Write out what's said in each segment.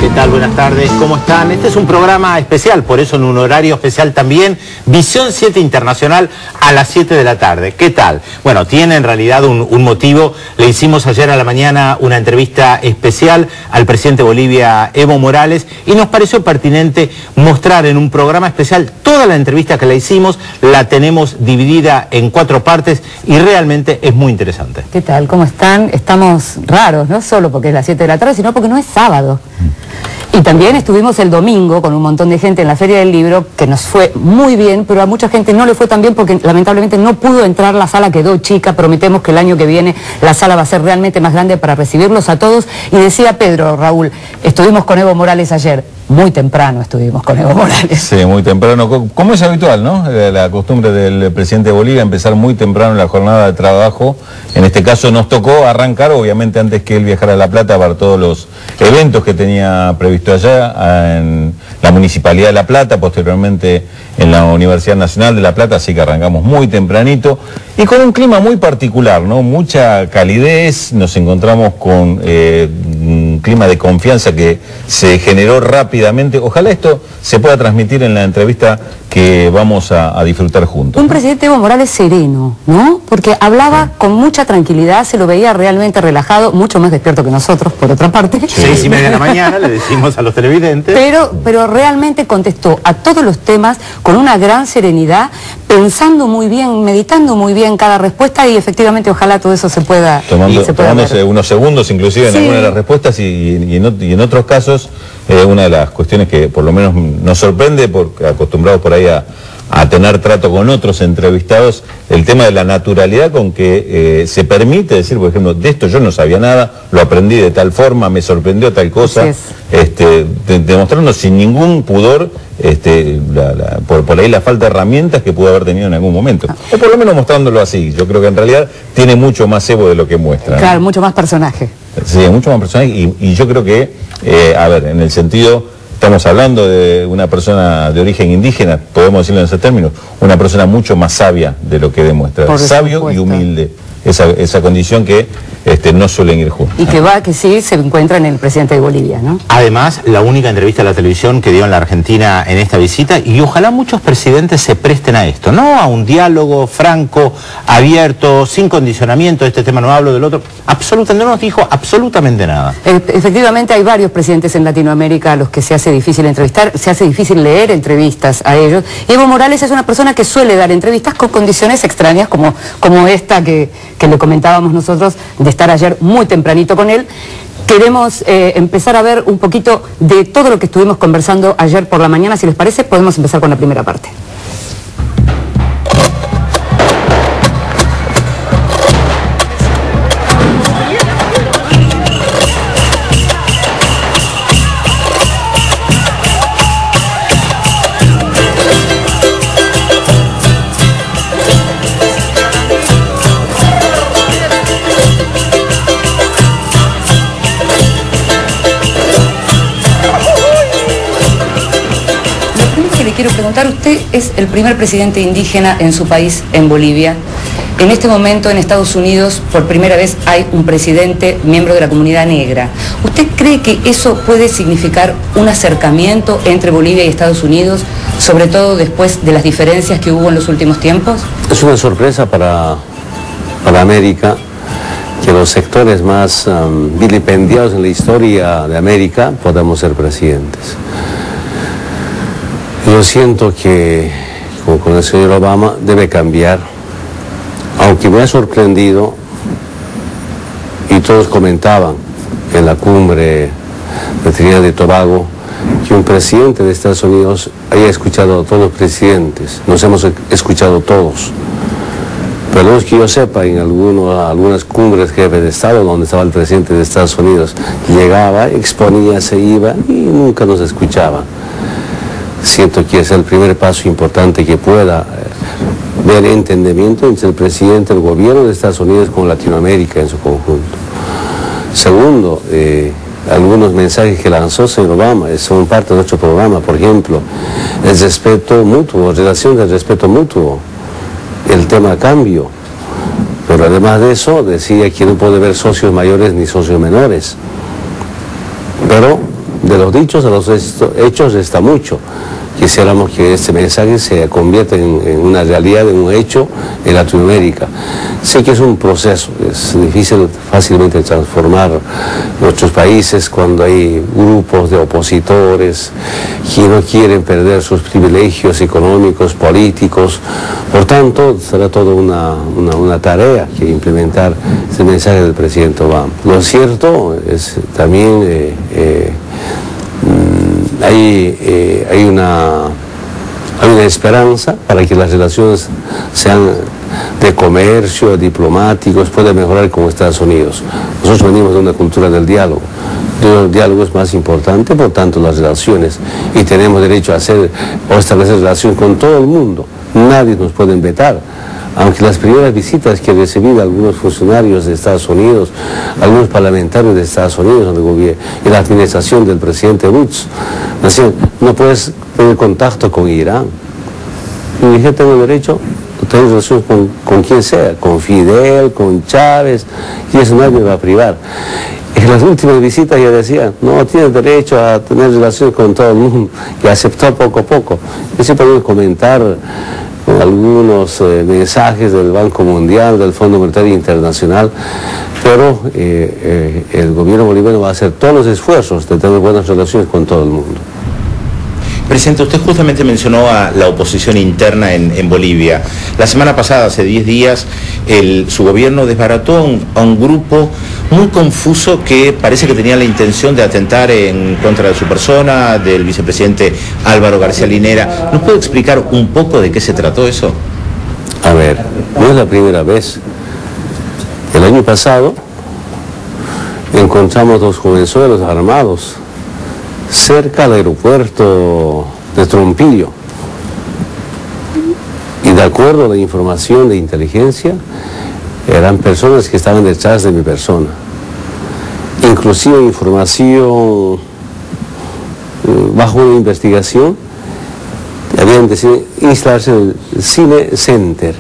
¿Qué tal? Buenas tardes, ¿cómo están? Este es un programa especial, por eso en un horario especial también, Visión 7 Internacional a las 7 de la tarde. ¿Qué tal? Bueno, tiene en realidad un motivo. Le hicimos ayer a la mañana una entrevista especial al presidente de Bolivia, Evo Morales, y nos pareció pertinente mostrar en un programa especial toda la entrevista que le hicimos. La tenemos dividida en 4 partes y realmente es muy interesante. ¿Qué tal? ¿Cómo están? Estamos raros, no solo porque es las 7 de la tarde, sino porque no es sábado. Y también estuvimos el domingo con un montón de gente en la Feria del Libro, que nos fue muy bien, pero a mucha gente no le fue tan bien porque lamentablemente no pudo entrar, la sala quedó chica. Prometemos que el año que viene la sala va a ser realmente más grande para recibirlos a todos. Y decía Pedro, Raúl, estuvimos con Evo Morales ayer, muy temprano estuvimos con Evo Morales. Sí, muy temprano, como es habitual, ¿no? La costumbre del presidente de Bolivia, empezar muy temprano la jornada de trabajo. En este caso nos tocó arrancar, obviamente, antes que él viajara a La Plata para todos los eventos que tenía previsto allá, en la Municipalidad de La Plata, posteriormente en la Universidad Nacional de La Plata, así que arrancamos muy tempranito y con un clima muy particular, ¿no? Mucha calidez, nos encontramos con un clima de confianza que se generó rápidamente. Ojalá esto se pueda transmitir en la entrevista que vamos a disfrutar juntos. Un presidente Evo Morales sereno, ¿no? Porque hablaba con mucha tranquilidad, se lo veía realmente relajado, mucho más despierto que nosotros, por otra parte. 6:30 de la mañana, le decimos a los televidentes. Pero realmente contestó a todos los temas con una gran serenidad, pensando muy bien, meditando muy bien cada respuesta, y efectivamente ojalá todo eso se pueda tomándose unos segundos inclusive en algunas de las respuestas y en otros casos, una de las cuestiones que por lo menos nos sorprende, porque acostumbrados por ahí a tener trato con otros entrevistados, el tema de la naturalidad con que se permite decir, por ejemplo, de esto yo no sabía nada, lo aprendí de tal forma, me sorprendió tal cosa, demostrando sin ningún pudor por ahí la falta de herramientas que pudo haber tenido en algún momento. O por lo menos mostrándolo así. Yo creo que en realidad tiene mucho más Evo de lo que muestra, ¿no? Claro, mucho más personaje. Sí, mucho más personaje y yo creo que, a ver, en el sentido... Estamos hablando de una persona de origen indígena, podemos decirlo en ese término, una persona mucho más sabia de lo que demuestra, sabio y humilde, esa condición que no suelen ir juntos. Y que sí se encuentra en el presidente de Bolivia, ¿no? Además, la única entrevista a la televisión que dio en la Argentina en esta visita, y ojalá muchos presidentes se presten a esto, ¿no? A un diálogo franco, abierto, sin condicionamiento, de este tema no hablo, del otro, absolutamente, no nos dijo absolutamente nada. Efectivamente hay varios presidentes en Latinoamérica a los que se hace difícil entrevistar, se hace difícil leer entrevistas a ellos. Y Evo Morales es una persona que suele dar entrevistas con condiciones extrañas, como esta que le comentábamos nosotros, de estar ayer muy tempranito con él. Queremos empezar a ver un poquito de todo lo que estuvimos conversando ayer por la mañana. Si les parece, podemos empezar con la primera parte. Quiero preguntar, usted es el primer presidente indígena en su país, en Bolivia. En este momento en Estados Unidos, por primera vez, hay un presidente miembro de la comunidad negra. ¿Usted cree que eso puede significar un acercamiento entre Bolivia y Estados Unidos, sobre todo después de las diferencias que hubo en los últimos tiempos? Es una sorpresa para América que los sectores más vilipendiados en la historia de América podamos ser presidentes. Yo siento que, como con el señor Obama, debe cambiar, aunque me ha sorprendido, y todos comentaban en la cumbre de Trinidad y Tobago, que un presidente de Estados Unidos haya escuchado a todos los presidentes. Nos hemos escuchado todos. Pero no es que yo sepa, en algunas cumbres jefe de Estado, donde estaba el presidente de Estados Unidos, llegaba, exponía, se iba y nunca nos escuchaba. Siento que es el primer paso importante que pueda ver entendimiento entre el presidente del gobierno de Estados Unidos con Latinoamérica en su conjunto. Segundo, algunos mensajes que lanzó el señor Obama son parte de nuestro programa, por ejemplo, el respeto mutuo, relación del respeto mutuo, el tema cambio, pero además de eso decía que no puede haber socios mayores ni socios menores, pero de los dichos a los hechos está mucho. Quisiéramos que este mensaje se convierta en una realidad, en un hecho en Latinoamérica. Sé que es un proceso, es difícil fácilmente transformar nuestros países cuando hay grupos de opositores que no quieren perder sus privilegios económicos, políticos. Por tanto, será toda una tarea que implementar este mensaje del presidente Obama. Lo cierto es también hay una esperanza para que las relaciones sean de comercio, diplomáticos, puedan mejorar con Estados Unidos. Nosotros venimos de una cultura del diálogo. El diálogo es más importante, por tanto las relaciones, y tenemos derecho a hacer o establecer relaciones con todo el mundo. Nadie nos puede vetar. Aunque las primeras visitas que recibí de algunos funcionarios de Estados Unidos, algunos parlamentarios de Estados Unidos en la administración del presidente Bush, decían, no puedes tener contacto con Irán. Y dije, tengo derecho a tener relaciones con quien sea, con Fidel, con Chávez, y eso nadie me va a privar. En las últimas visitas ya decían, no, tienes derecho a tener relaciones con todo el mundo, y aceptó poco a poco. Yo siempre voy a comentar algunos mensajes del Banco Mundial, del Fondo Monetario Internacional, pero el gobierno boliviano va a hacer todos los esfuerzos de tener buenas relaciones con todo el mundo. Presidente, usted justamente mencionó a la oposición interna en Bolivia. La semana pasada, hace 10 días, su gobierno desbarató a un grupo muy confuso que parece que tenía la intención de atentar en contra de su persona, del vicepresidente Álvaro García Linera. ¿Nos puede explicar un poco de qué se trató eso? A ver, no es la primera vez. El año pasado encontramos 2 jovenzuelos armados cerca del aeropuerto de Trompillo, y de acuerdo a la información de inteligencia eran personas que estaban detrás de mi persona, inclusive información bajo una investigación habían decidido instalarse en el Cine Center,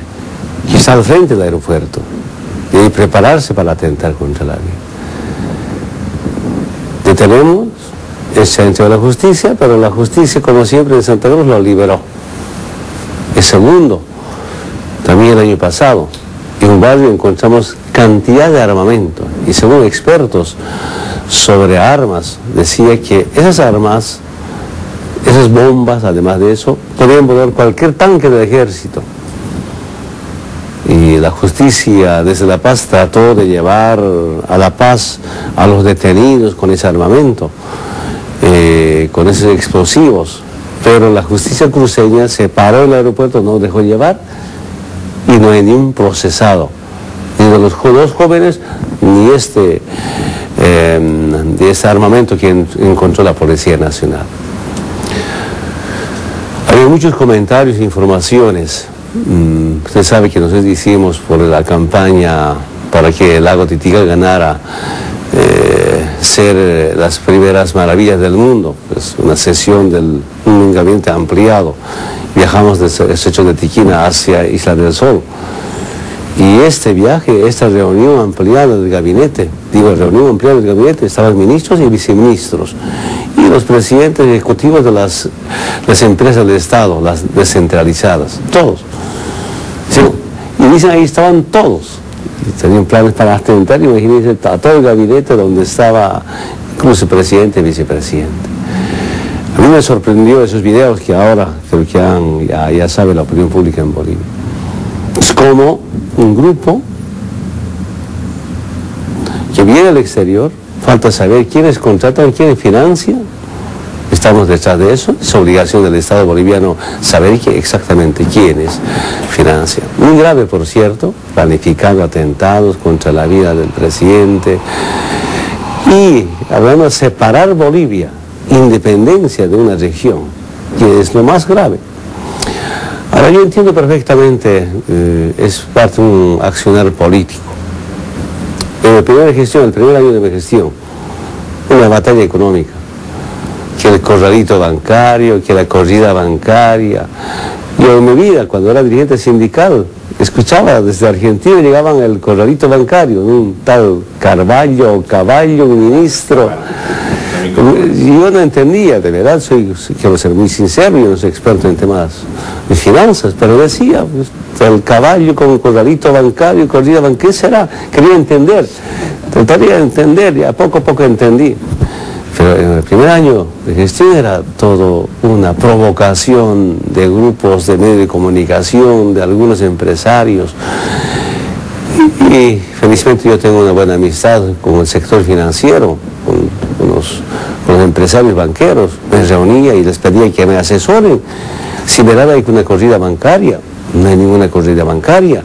que está al frente del aeropuerto, y prepararse para atentar contra la vida. Detenemos el centro de la justicia, pero la justicia, como siempre en Santa Cruz, lo liberó. El segundo, también el año pasado, en un barrio encontramos cantidad de armamento, y según expertos sobre armas, decía que esas armas, esas bombas, además de eso, podían volar cualquier tanque del ejército. Y la justicia desde La Paz trató de llevar a La Paz a los detenidos con ese armamento, con esos explosivos, pero la justicia cruceña se paró en el aeropuerto, no dejó llevar, y no hay ni un procesado, ni de los 2 jóvenes, ni de este armamento que encontró la Policía Nacional. Había muchos comentarios e informaciones. Usted sabe que nosotros hicimos por la campaña para que el lago Titicaca ganara ser las primeras maravillas del mundo, pues una sesión de un gabinete ampliado. Viajamos desde el estrecho de Tiquina hacia Isla del Sol. Y este viaje, esta reunión ampliada del gabinete, reunión ampliada del gabinete, estaban ministros y viceministros, y los presidentes ejecutivos de las empresas del Estado, las descentralizadas, todos. Y dicen, ahí estaban todos. Y tenían planes para atentar, imagínense, a todo el gabinete donde estaba incluso el presidente y vicepresidente. A mí me sorprendió esos videos que ahora creo que ya sabe la opinión pública en Bolivia. Es como un grupo que viene al exterior, falta saber quiénes contratan, quiénes financian. Estamos detrás de eso, es obligación del Estado boliviano saber exactamente quiénes financian. Muy grave, por cierto, planificando atentados contra la vida del presidente. Y hablando de separar Bolivia, independencia de una región, que es lo más grave. Ahora yo entiendo perfectamente, es parte de un accionar político. En mi primera gestión, el primer año de mi gestión, una batalla económica, que el corralito bancario, que la corrida bancaria. Yo en mi vida, cuando era dirigente sindical, escuchaba desde Argentina, llegaban el corralito bancario, un tal Carvalho, Caballo, un ministro. Yo no entendía, de verdad, quiero ser muy sincero, yo no soy experto en temas de finanzas, pero decía, pues, el caballo con corralito bancario, corrida bancaria, ¿qué será? Quería entender, trataría de entender, y a poco entendí. Pero en el primer año de gestión era todo una provocación de grupos de medios de comunicación, de algunos empresarios. Y felizmente yo tengo una buena amistad con el sector financiero, con los empresarios banqueros. Me reunía y les pedía que me asesoren. Si me daba una corrida bancaria, no hay ninguna corrida bancaria.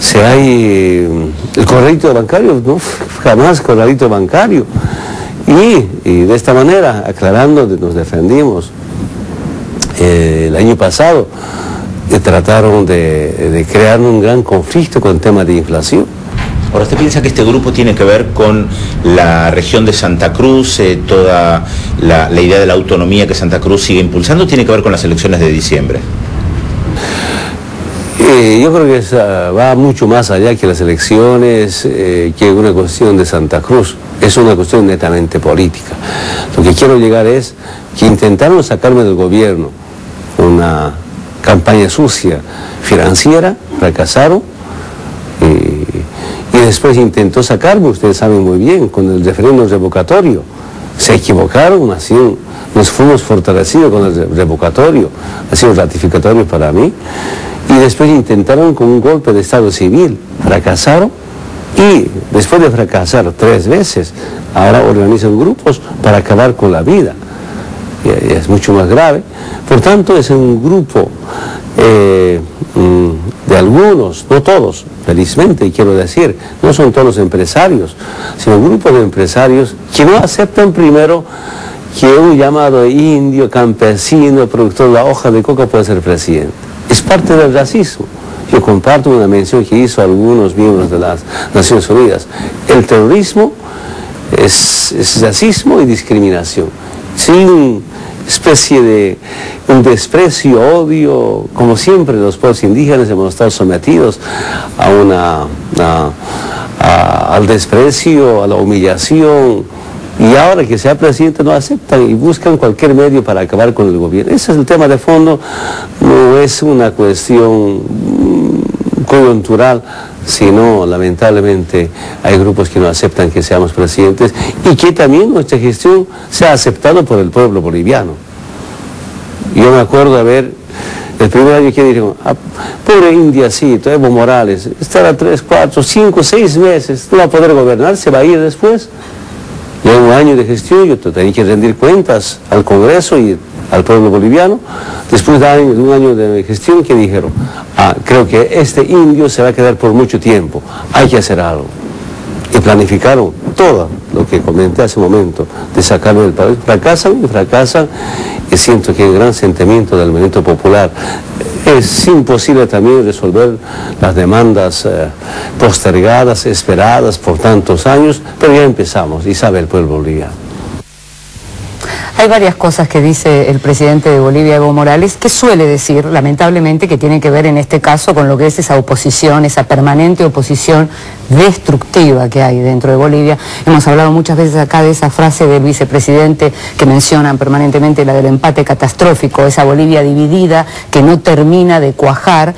Si hay el corralito bancario, no, jamás corralito bancario. Y de esta manera, aclarando, nos defendimos. El año pasado trataron de crear un gran conflicto con el tema de inflación. Ahora, ¿usted piensa que este grupo tiene que ver con la región de Santa Cruz, toda la idea de la autonomía que Santa Cruz sigue impulsando, tiene que ver con las elecciones de diciembre? Yo creo que va mucho más allá que las elecciones, que una cuestión de Santa Cruz. Es una cuestión netamente política. Lo que quiero llegar es que intentaron sacarme del gobierno una campaña sucia financiera, fracasaron, y después intentó sacarme, ustedes saben muy bien, con el referéndum revocatorio. Se equivocaron, así nos fuimos fortalecidos con el revocatorio, ha sido ratificatorio para mí. Y después intentaron con un golpe de Estado civil, fracasaron, y después de fracasar 3 veces, ahora organizan grupos para acabar con la vida. Y es mucho más grave. Por tanto, es un grupo de algunos, no todos, felizmente quiero decir, no son todos los empresarios, sino un grupo de empresarios que no aceptan primero que un llamado indio, campesino, productor de la hoja de coca puede ser presidente. Es parte del racismo. Yo comparto una mención que hizo algunos miembros de las Naciones Unidas. El terrorismo es racismo y discriminación, sin especie de un desprecio, odio, como siempre los pueblos indígenas hemos estado sometidos al desprecio, a la humillación, y ahora que sea presidente no aceptan y buscan cualquier medio para acabar con el gobierno. Ese es el tema de fondo, no es una cuestión coyuntural, sino lamentablemente hay grupos que no aceptan que seamos presidentes y que también nuestra gestión sea aceptada por el pueblo boliviano. Yo me acuerdo de ver el primer año que dijeron, pobre indiacito, Evo Morales, estará 3, 4, 5, 6 meses, no va a poder gobernar, se va a ir después. Y en un año de gestión yo tenía que rendir cuentas al Congreso y al pueblo boliviano. Después de un año de gestión, que dijeron, creo que este indio se va a quedar por mucho tiempo, hay que hacer algo. Y planificaron todo lo que comenté hace un momento, de sacarlo del país. Fracasan, y siento que hay un gran sentimiento del movimiento popular. Es imposible también resolver las demandas postergadas, esperadas por tantos años, pero ya empezamos, y sabe el pueblo boliviano. Hay varias cosas que dice el presidente de Bolivia, Evo Morales, que suele decir, lamentablemente, que tiene que ver en este caso con lo que es esa oposición, esa permanente oposición destructiva que hay dentro de Bolivia. Hemos hablado muchas veces acá de esa frase del vicepresidente que mencionan permanentemente, la del empate catastrófico, esa Bolivia dividida que no termina de cuajar.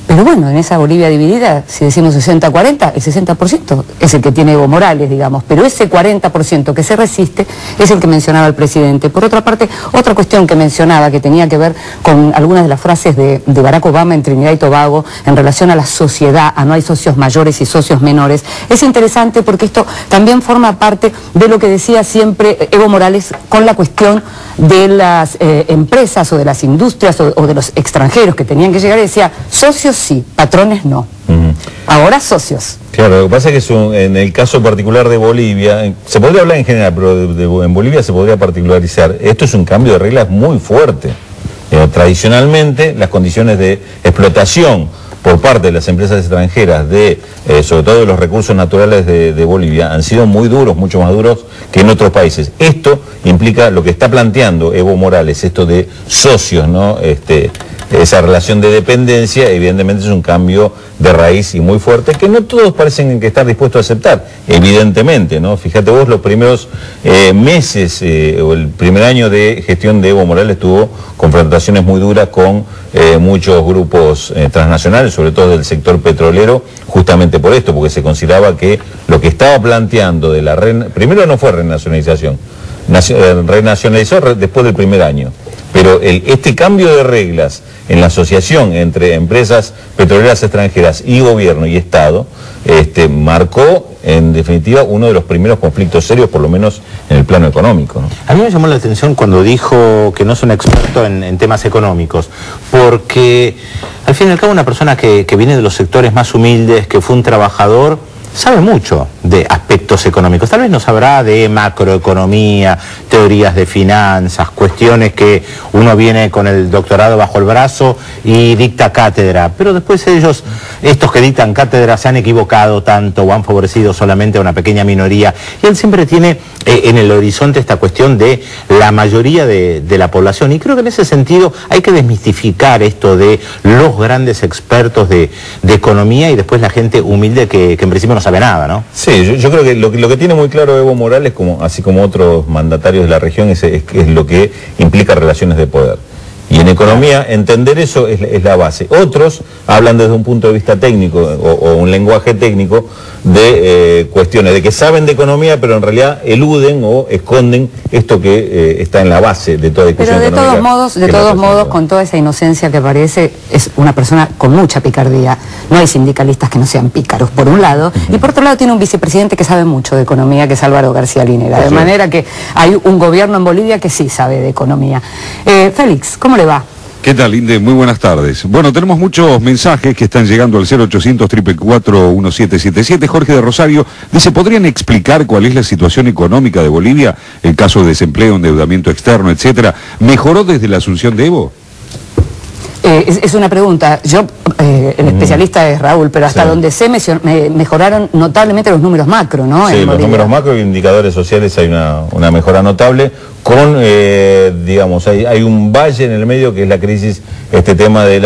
Pero bueno, en esa Bolivia dividida, si decimos 60-40, el 60% es el que tiene Evo Morales, digamos, pero ese 40% que se resiste es el que mencionaba el presidente. Por otra parte, otra cuestión que mencionaba, que tenía que ver con algunas de las frases de Barack Obama en Trinidad y Tobago en relación a la sociedad, a no hay socios mayores y socios menores, es interesante porque esto también forma parte de lo que decía siempre Evo Morales con la cuestión de las empresas o de las industrias o de los extranjeros que tenían que llegar, y decía, socios sí, patrones no. Ahora socios. Claro, lo que pasa es que en el caso particular de Bolivia, se podría hablar en general, pero en Bolivia se podría particularizar. Esto es un cambio de reglas muy fuerte. Tradicionalmente, las condiciones de explotación por parte de las empresas extranjeras, sobre todo de los recursos naturales de Bolivia, han sido muy duros, mucho más duros que en otros países. Esto implica lo que está planteando Evo Morales, esto de socios, ¿no? esa relación de dependencia, evidentemente es un cambio de raíz y muy fuerte, que no todos parecen que estar dispuestos a aceptar, evidentemente, ¿no? Fíjate vos, los primeros meses o el primer año de gestión de Evo Morales tuvo confrontaciones muy duras con muchos grupos transnacionales, sobre todo del sector petrolero, justamente por esto, porque se consideraba que lo que estaba planteando de la primero no fue renacionalización, renacionalizó después del primer año, pero este cambio de reglas en la asociación entre empresas petroleras extranjeras y gobierno y Estado, marcó en definitiva uno de los primeros conflictos serios, por lo menos en el plano económico, ¿no? A mí me llamó la atención cuando dijo que no es un experto en temas económicos, porque al fin y al cabo una persona que viene de los sectores más humildes, que fue un trabajador, sabe mucho de aspectos económicos. Tal vez no sabrá de macroeconomía, teorías de finanzas, cuestiones que uno viene con el doctorado bajo el brazo y dicta cátedra, pero después estos que dictan cátedra se han equivocado tanto o han favorecido solamente a una pequeña minoría, y él siempre tiene en el horizonte esta cuestión de la mayoría de la población, y creo que en ese sentido hay que desmistificar esto de los grandes expertos de economía y después la gente humilde que en principio no sabe nada, ¿no? Sí, yo creo que lo que tiene muy claro Evo Morales, así como otros mandatarios de la región, es lo que implica relaciones de poder. Y en economía, entender eso es la base. Otros hablan desde un punto de vista técnico o un lenguaje técnico de cuestiones de que saben de economía, pero en realidad eluden o esconden esto que está en la base de toda discusión económica. Pero de todos modos, con toda esa inocencia que parece, es una persona con mucha picardía. No hay sindicalistas que no sean pícaros, por un lado, y por otro lado tiene un vicepresidente que sabe mucho de economía, que es Álvaro García Linera. De manera que hay un gobierno en Bolivia que sí sabe de economía. Félix, ¿cómo le va? ¿Qué tal, Inde? Muy buenas tardes. Bueno, tenemos muchos mensajes que están llegando al 0800-444-1777. Jorge de Rosario dice, ¿podrían explicar cuál es la situación económica de Bolivia? El caso de desempleo, endeudamiento externo, etcétera. ¿Mejoró desde la asunción de Evo? Es una pregunta. El especialista es Raúl, pero hasta donde sé mejoraron notablemente los números macro, ¿no? Sí, los números macro y indicadores sociales hay una mejora notable. Digamos, hay un valle en el medio que es la crisis, este tema de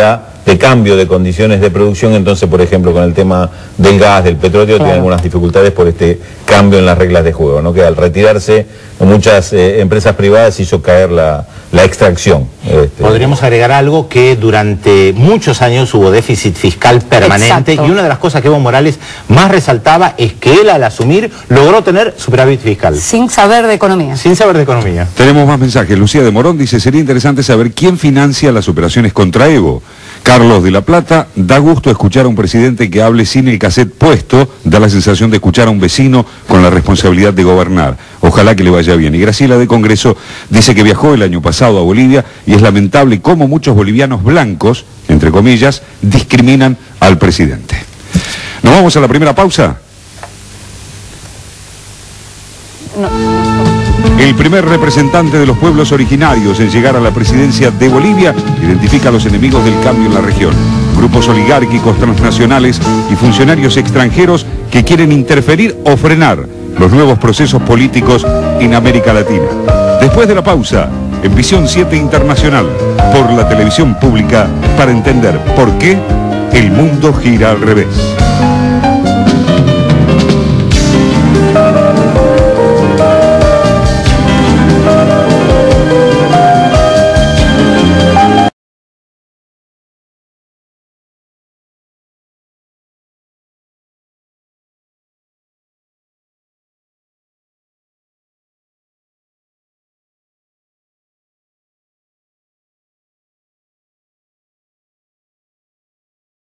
cambio de condiciones de producción. Entonces, por ejemplo, con el tema del gas, del petróleo, tiene algunas dificultades por este cambio en las reglas de juego, ¿no? Que al retirarse muchas empresas privadas hizo caer la extracción. Podríamos agregar algo, que durante muchos años hubo déficit fiscal permanente. Exacto. Y una de las cosas que Evo Morales más resaltaba es que él, al asumir, logró tener superávit fiscal. Sin saber de economía. Sin saber de economía. Tenemos más mensajes. Lucía de Morón dice, sería interesante saber quién financia las operaciones contra Evo. Carlos de La Plata, da gusto escuchar a un presidente que hable sin el cassette puesto, da la sensación de escuchar a un vecino con la responsabilidad de gobernar. Ojalá que le vaya bien. Y Graciela de Congreso dice que viajó el año pasado a Bolivia y es lamentable cómo muchos bolivianos blancos, entre comillas, discriminan al presidente. ¿Nos vamos a la primera pausa? No. El primer representante de los pueblos originarios en llegar a la presidencia de Bolivia identifica a los enemigos del cambio en la región. Grupos oligárquicos transnacionales y funcionarios extranjeros que quieren interferir o frenar los nuevos procesos políticos en América Latina. Después de la pausa, en Visión 7 Internacional, por la televisión pública, para entender por qué el mundo gira al revés.